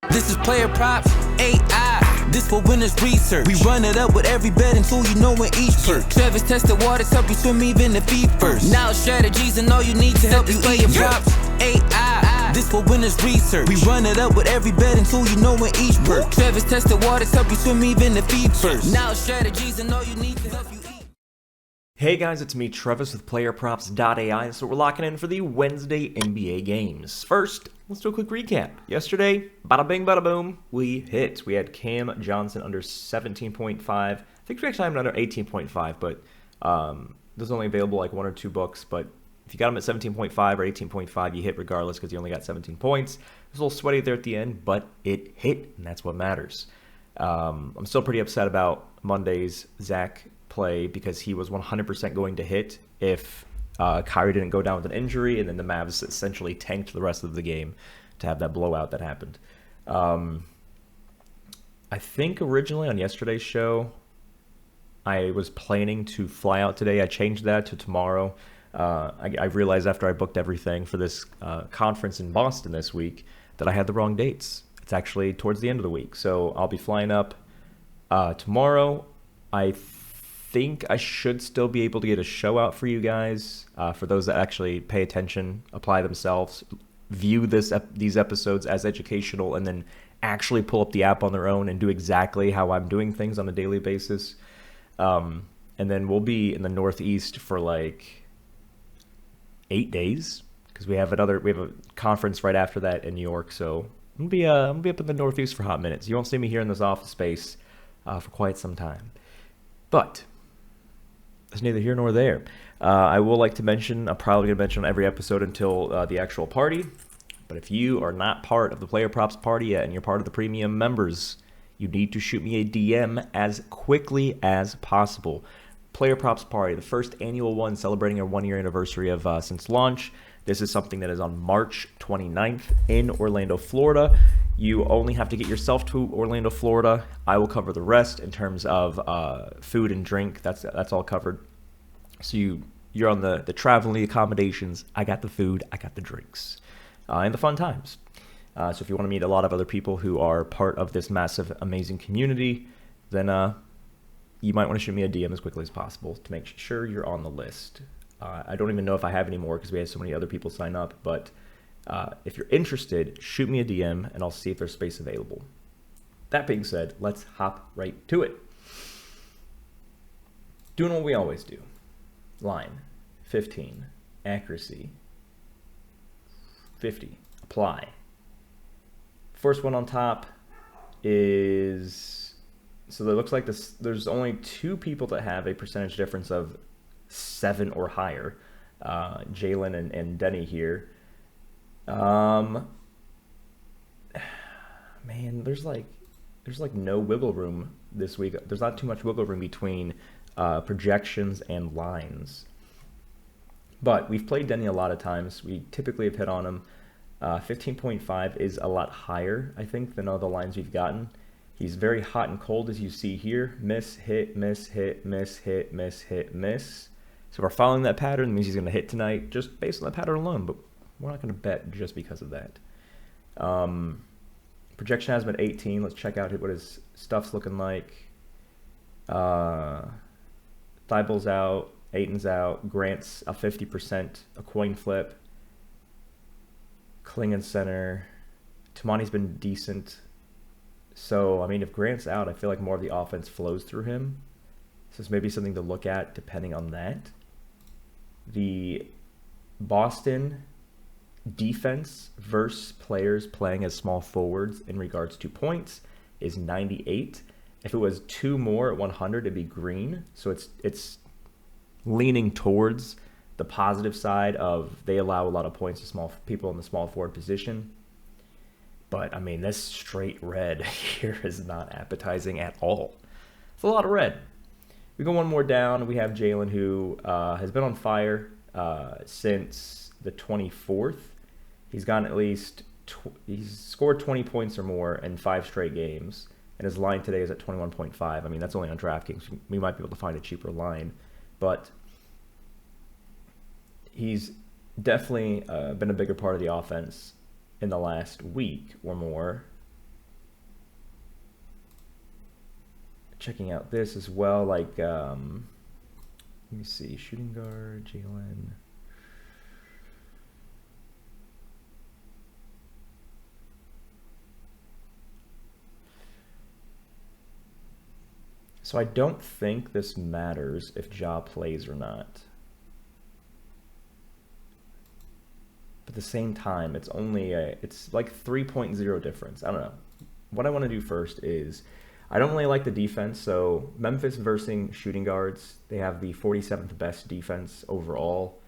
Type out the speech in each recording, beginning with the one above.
This is PlayerProps.ai. This for winners research. We run it up with every betting tool you know in each perk. Travis tested waters, help you swim even if feet first. Now strategies and all you need to help you PlayerProps.ai. This for winners research. We run it up with every betting tool you know in each perk. Travis tested waters, help you swim even if feet first. Now strategies and all you need to help you eat. Hey guys, it's me, Travis with PlayerProps.ai, so we're locking in for the Wednesday NBA games. First, let's do a quick recap. Yesterday, bada bing, bada boom, we hit. We had Cam Johnson under 17.5. I think we actually had him under 18.5, but those are only available like one or two books. But if you got him at 17.5 or 18.5, you hit regardless because you only got 17 points. It was a little sweaty there at the end, but it hit, and that's what matters. I'm still pretty upset about Monday's Zach play because he was 100% going to hit if Kyrie didn't go down with an injury, and then the Mavs essentially tanked the rest of the game to have that blowout that happened. I think originally on yesterday's show, I was planning to fly out today. I changed that to tomorrow. I realized after I booked everything for this conference in Boston this week that I had the wrong dates. It's actually towards the end of the week. So I'll be flying up tomorrow. I think I should still be able to get a show out for you guys. For those that actually pay attention, apply themselves, view these episodes as educational, and then actually pull up the app on their own and do exactly how I'm doing things on a daily basis. And then we'll be in the Northeast for like 8 days because we have a conference right after that in New York. So I'm gonna be up in the Northeast for hot minutes. You won't see me here in this office space for quite some time. But it's neither here nor there. I will like to mention, I'm probably going to mention on every episode until the actual party. But if you are not part of the Player Props party yet and you're part of the premium members, you need to shoot me a DM as quickly as possible. Player Props party, the first annual one celebrating our 1-year anniversary of since launch. This is something that is on March 29th in Orlando, Florida. You only have to get yourself to Orlando, Florida. I will cover the rest in terms of food and drink. That's all covered. So you're on the traveling accommodations. I got the food. I got the drinks. And the fun times. So if you want to meet a lot of other people who are part of this massive, amazing community, then you might want to shoot me a DM as quickly as possible to make sure you're on the list. I don't even know if I have any more because we had so many other people sign up, but if you're interested, shoot me a DM and I'll see if there's space available. That being said, let's hop right to it. Doing what we always do. Line, 15, accuracy, 50, apply. First one on top is, so it looks like there's only two people that have a percentage difference of 7 or higher. Jalen and Denny here. Man, there's like no wiggle room this week. There's not too much wiggle room between projections and lines. But we've played Denny a lot of times. We typically have hit on him. 15.5 is a lot higher, I think, than all the lines we've gotten. He's very hot and cold, as you see here. Miss, hit, miss, hit, miss, hit, miss, hit, miss. So we're following that pattern. It means he's going to hit tonight just based on that pattern alone, but we're not going to bet just because of that. Projection has been 18. Let's check out what his stuff's looking like. Thibel's out. Ayton's out. Grant's a 50%, a coin flip. Kling in center. Tamani's been decent. So, I mean, if Grant's out, I feel like more of the offense flows through him. So it's maybe something to look at depending on that. The Boston defense versus players playing as small forwards in regards to points is 98. If it was 2 more at 100, it'd be green. So it's leaning towards the positive side of they allow a lot of points to small people in the small forward position. But, I mean, this straight red here is not appetizing at all. It's a lot of red. We go one more down. We have Jalen, who has been on fire since the 24th. He's gotten at least, he's scored 20 points or more in 5 straight games. And his line today is at 21.5. I mean, that's only on DraftKings. We might be able to find a cheaper line. But he's definitely been a bigger part of the offense in the last week or more. checking out this as well. Like, let me see, shooting guard, Jalen. So I don't think this matters if Ja plays or not. But at the same time, it's only it's like 3.0 difference. I don't know. What I want to do first is, I don't really like the defense. So Memphis versus shooting guards, they have the 47th best defense overall,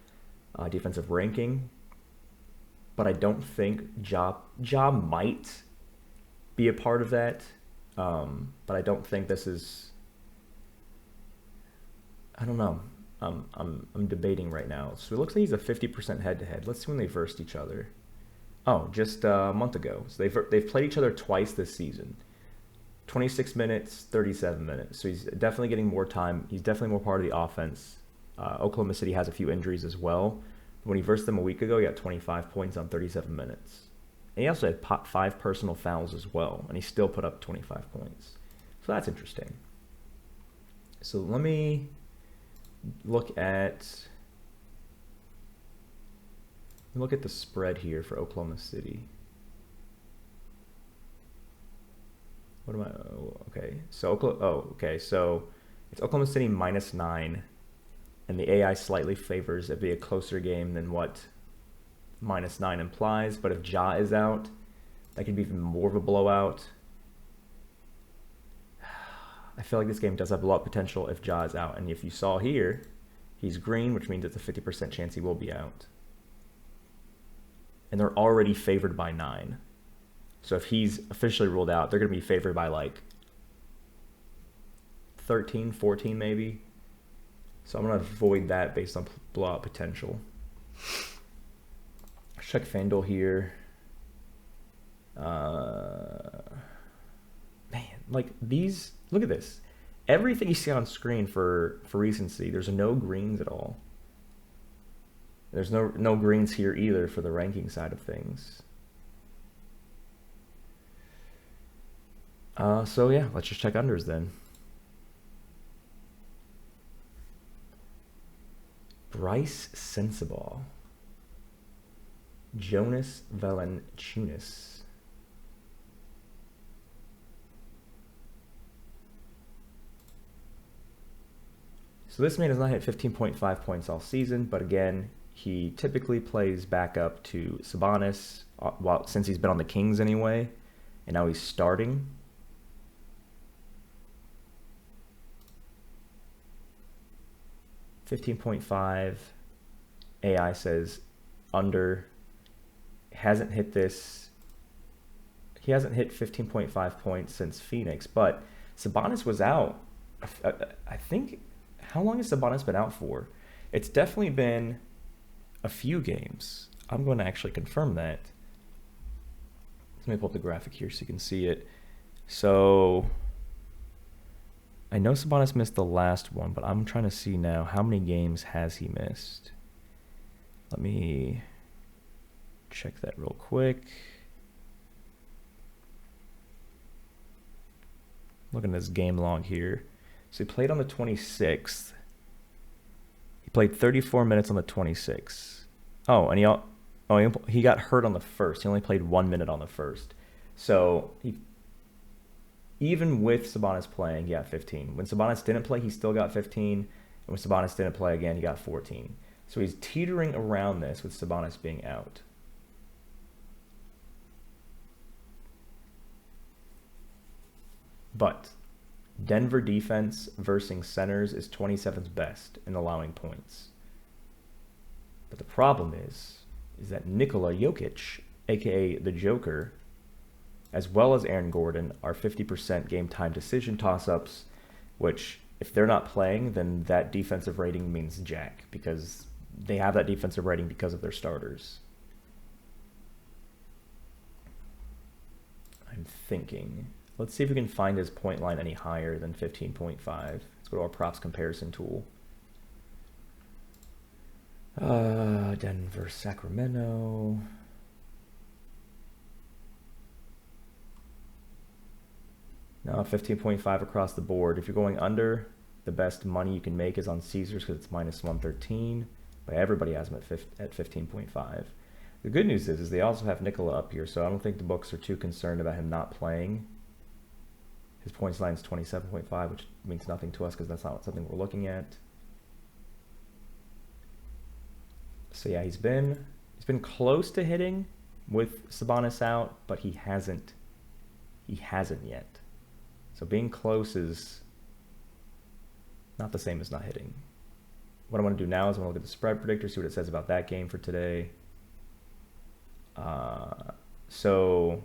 defensive ranking. But I don't think Ja might be a part of that. But I don't think this is. I don't know. I'm debating right now. So it looks like he's a 50% head-to-head. Let's see when they versed each other. Oh, just a month ago. So they've played each other twice this season. 26 minutes, 37 minutes. So he's definitely getting more time. He's definitely more part of the offense. Oklahoma City has a few injuries as well. When he versed them a week ago, he got 25 points on 37 minutes. And he also had 5 personal fouls as well, and he still put up 25 points. So that's interesting. So let me look at the spread here for Oklahoma City. What am I? Oh, okay. So So it's Oklahoma City -9, and the AI slightly favors it be a closer game than what -9 implies. But if Ja is out, that could be even more of a blowout. I feel like this game does have a lot of potential if Ja is out. And if you saw here, he's green, which means it's a 50% chance he will be out. And they're already favored by 9. So if he's officially ruled out, they're going to be favored by like 13, 14 maybe. So I'm going to avoid that based on blowout potential. Check FanDuel here. Man, like these, look at this. Everything you see on screen for recency, there's no greens at all. There's no greens here either for the ranking side of things. So yeah, let's just check unders then. Bryce Sensabaugh. Jonas Valanciunas. So this man has not hit 15.5 points all season, but again, he typically plays back up to Sabonis, since he's been on the Kings anyway, and now he's starting. $15.5. AI says under. Hasn't hit this. He hasn't hit 15.5 points since Phoenix, but Sabonis was out. I think. How long has Sabonis been out for? It's definitely been a few games. I'm going to actually confirm that. Let me pull up the graphic here so you can see it. So I know Sabonis missed the last one, but I'm trying to see now how many games has he missed. Let me check that real quick. Looking at this game log here. So he played on the 26th. He played 34 minutes on the 26th. Oh, and he got hurt on the 1st. He only played 1 minute on the 1st. So even with Sabonis playing, he got 15. When Sabonis didn't play, he still got 15. And when Sabonis didn't play again, he got 14. So he's teetering around this with Sabonis being out. But Denver defense versus centers is 27th best in allowing points. But the problem is that Nikola Jokic, aka the Joker, as well as Aaron Gordon, are 50% game time decision toss-ups, which if they're not playing, then that defensive rating means jack, because they have that defensive rating because of their starters. I'm thinking. Let's see if we can find his point line any higher than 15.5. Let's go to our props comparison tool. Denver, No, 15.5 across the board. If you're going under, the best money you can make is on Caesars because it's minus 113. But everybody has him at 15.5. The good news is they also have Nikola up here, so I don't think the books are too concerned about him not playing. His points line is 27.5, which means nothing to us because that's not something we're looking at. So yeah, he's been close to hitting with Sabonis out, but he hasn't yet. So being close is not the same as not hitting. What I want to do now is I want to look at the spread predictor, see what it says about that game for today. So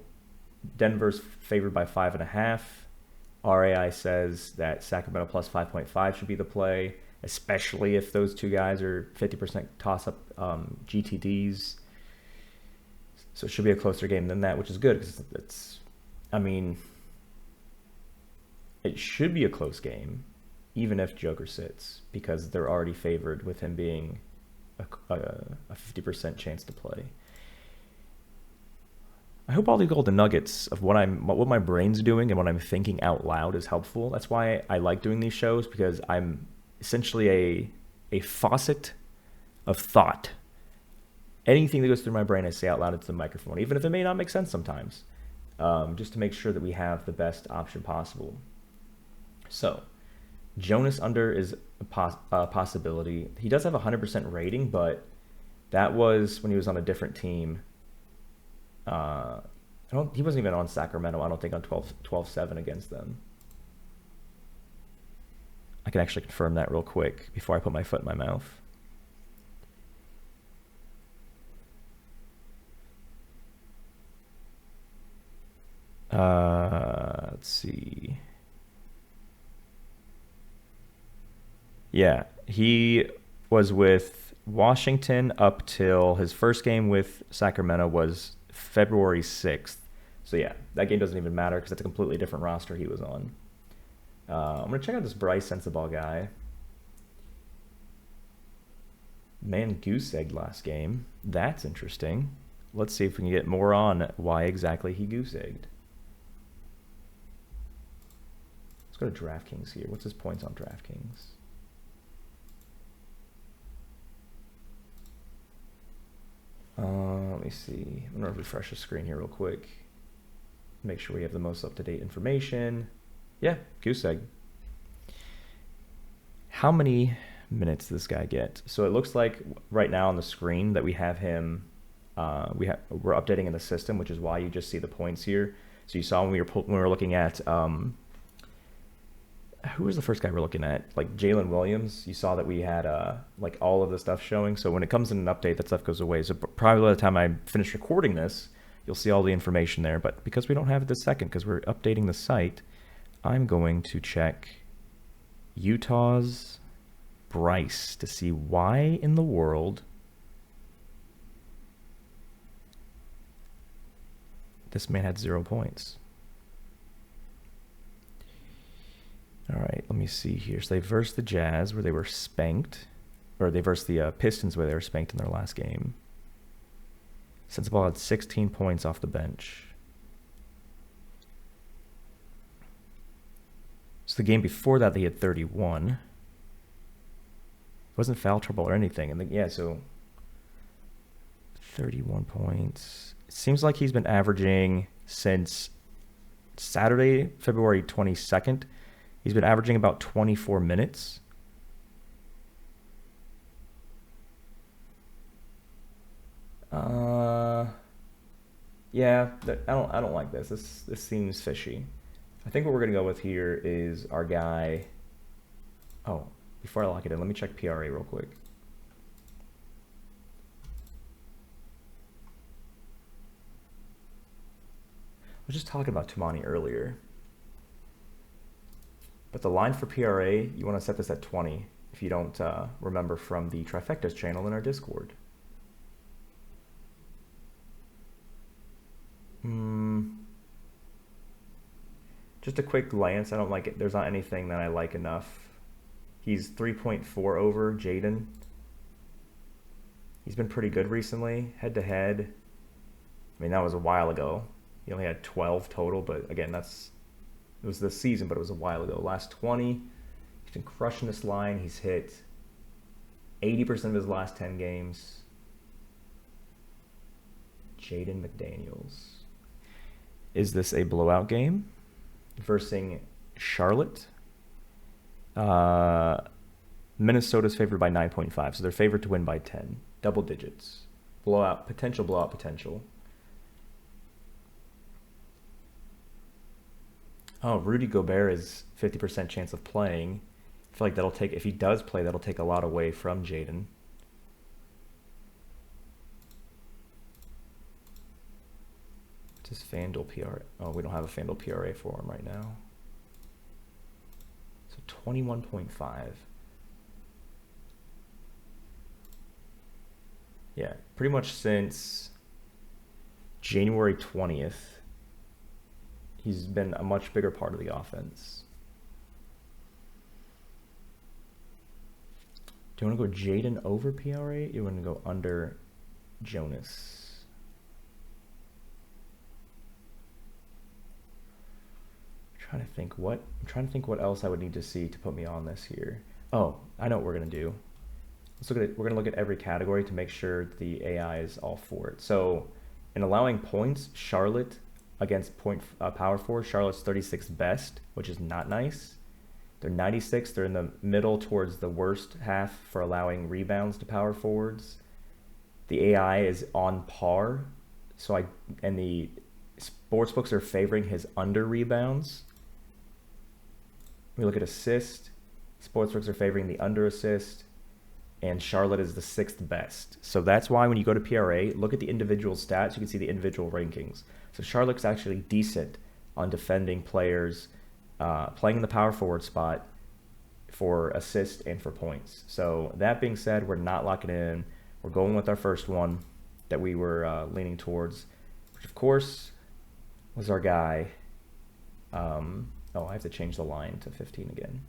Denver's favored by 5.5. RAI says that Sacramento plus 5.5 should be the play, especially if those two guys are 50% toss-up GTDs. So it should be a closer game than that, which is good because it should be a close game, even if Joker sits, because they're already favored with him being a 50% chance to play. I hope all the golden nuggets of what my brain's doing and what I'm thinking out loud is helpful. That's why I like doing these shows, because I'm essentially a faucet of thought. Anything that goes through my brain, I say out loud into the microphone, even if it may not make sense sometimes, just to make sure that we have the best option possible. So, Jonas under is a possibility. He does have a 100% rating, but that was when he was on a different team. He wasn't even on Sacramento, I don't think, on 12-7 against them. I can actually confirm that real quick before I put my foot in my mouth. Let's see. Yeah, he was with Washington up till his first game with Sacramento was February 6th. So yeah, that game doesn't even matter because it's a completely different roster he was on. I'm going to check out this Bryce Sensabaugh guy. Man goose-egged last game. That's interesting. Let's see if we can get more on why exactly he goose-egged. Let's go to DraftKings here. What's his points on DraftKings? Let me see. I'm going to refresh the screen here real quick. Make sure we have the most up-to-date information. Yeah, goose egg. How many minutes does this guy get? So it looks like right now on the screen that we have him. We're updating in the system, which is why you just see the points here. So you saw when we were looking at who was the first guy we're looking at? Like Jalen Williams. You saw that we had like all of the stuff showing. So when it comes in an update, that stuff goes away. So probably by the time I finish recording this, you'll see all the information there. But because we don't have it this second, because we're updating the site, I'm going to check Utah's Bryce to see why in the world this man had 0 points. All right, let me see here. So they versed the Jazz where they were spanked, or they versed the Pistons where they were spanked in their last game. Sensabaugh had 16 points off the bench. So the game before that, they had 31. It wasn't foul trouble or anything. And yeah, so 31 points. It seems like he's been averaging since Saturday, February 22nd. He's been averaging about 24 minutes. Yeah, I don't like this. This seems fishy. I think what we're gonna go with here is our guy. Oh, before I lock it in, let me check PRA real quick. I was just talking about Tumani earlier. But the line for PRA, you want to set this at 20 if you don't remember from the Trifectas channel in our Discord. Just a quick glance. I don't like it. There's not anything that I like enough. He's 3.4 over Jaden. He's been pretty good recently, head-to-head. I mean, that was a while ago. He only had 12 total, but again, that's It was this season, but it was a while ago. Last 20, he's been crushing this line. He's hit 80% of his last 10 games. Jaden McDaniels. Is this a blowout game? Versing Charlotte. Minnesota's favored by 9.5, so they're favored to win by 10. Double digits. Blowout potential. Oh, Rudy Gobert is 50% chance of playing. I feel like that'll take, if he does play, that'll take a lot away from Jaden. What's his FanDuel PRA? Oh, we don't have a FanDuel PRA for him right now. So 21.5. Yeah, pretty much since January 20th, he's been a much bigger part of the offense. Do you want to go Jaden over PRA? You want to go under Jonas? I'm trying to think what else I would need to see to put me on this here. Oh, I know what we're gonna do. Let's look at it. We're gonna look at every category to make sure the AI is all for it. So, in allowing points, Charlotte against power forward, Charlotte's 36th best, which is not nice. They're 96th. They're in the middle towards the worst half for allowing rebounds to power forwards. The AI is on par. And the sportsbooks are favoring his under rebounds. We look at assist. Sportsbooks are favoring the under assist. And Charlotte is the 6th best. So that's why when you go to PRA, look at the individual stats. You can see the individual rankings. So Charlotte's actually decent on defending players, playing in the power forward spot for assist and for points. So that being said, we're not locking in. We're going with our first one that we were leaning towards, which of course was our guy. Oh, I have to change the line to 15 again.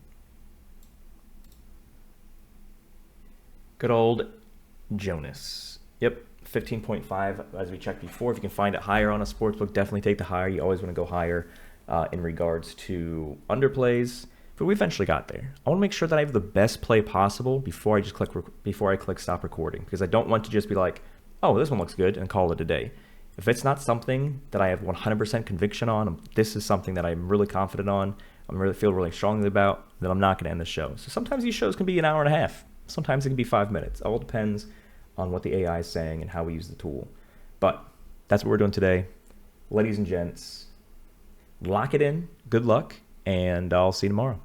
Good old Jonas. Yep, 15.5 as we checked before. If you can find it higher on a sportsbook, definitely take the higher. You always want to go higher in regards to underplays. But we eventually got there. I want to make sure that I have the best play possible before I click stop recording, because I don't want to just be like, oh, this one looks good, and call it a day. If it's not something that I have 100% conviction on, this is something that I'm really confident on, feel really strongly about, then I'm not going to end the show. So sometimes these shows can be an hour and a half. Sometimes it can be 5 minutes. It all depends on what the AI is saying and how we use the tool. But that's what we're doing today. Ladies and gents, lock it in. Good luck, and I'll see you tomorrow.